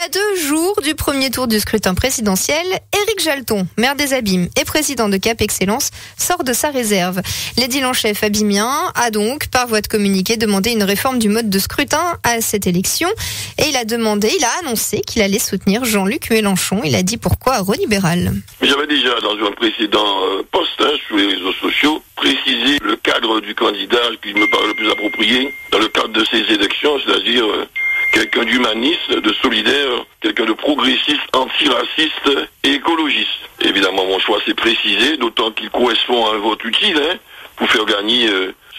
À 2 jours du premier tour du scrutin présidentiel, Éric Jalton, maire des Abîmes et président de Cap Excellence, sort de sa réserve. L'édile en chef abymien a donc, par voie de communiqué, demandé une réforme du mode de scrutin à cette élection. Et il a annoncé qu'il allait soutenir Jean-Luc Mélenchon. Il a dit pourquoi à Relibéral. J'avais déjà, dans un précédent poste sur les réseaux sociaux, précisé le cadre du candidat qui me paraît le plus approprié dans le cadre de ces élections, c'est-à-dire quelqu'un d'humaniste, de solidaire, quelqu'un de progressiste, antiraciste et écologiste. Évidemment, mon choix s'est précisé, d'autant qu'il correspond à un vote utile pour faire gagner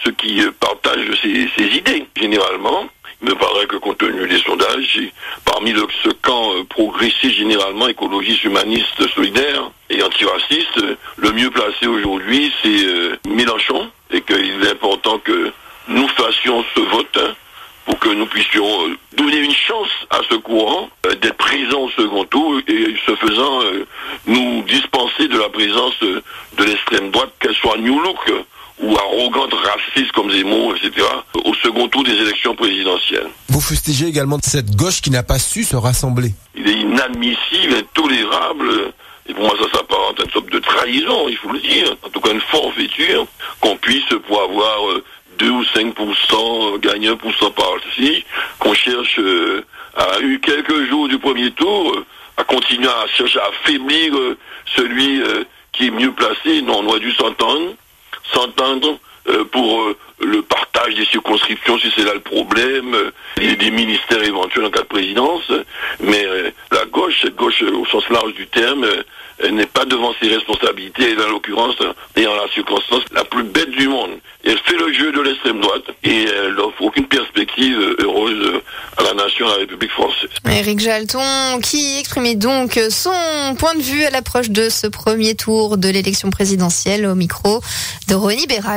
ceux qui partagent ces idées. Généralement, il me paraît que compte tenu des sondages, parmi ce camp progressiste généralement, écologiste, humaniste, solidaire et antiraciste, le mieux placé aujourd'hui, c'est Mélenchon, et qu'il est important que nous fassions ce vote pour que nous puissions donner une chance à ce courant d'être présent au second tour et ce faisant nous dispenser de la présence de l'extrême droite, qu'elle soit New Look ou arrogante, raciste comme Zemmour, etc., au second tour des élections présidentielles. Vous fustigez également cette gauche qui n'a pas su se rassembler. Il est inadmissible, intolérable, et pour moi ça s'apparente à une sorte de trahison, il faut le dire, en tout cas une forfaiture, qu'on puisse pour avoir 2 ou 5%, gagner 1% par-ci, qu'on cherche à quelques jours du premier tour, à continuer à chercher à affaiblir celui qui est mieux placé. Non, on aurait dû s'entendre pour le partage des circonscriptions, si c'est là le problème, des ministères éventuels en cas de présidence, mais la gauche, cette gauche au sens large du terme, n'est pas devant ses responsabilités, et en l'occurrence, et en la circonstance, la plus bête du monde. Et elle fait le jeu de l'extrême droite, et elle n'offre aucune perspective heureuse à la nation, à la République française. Éric Jalton, qui exprimait donc son point de vue à l'approche de ce premier tour de l'élection présidentielle au micro de Relibéral.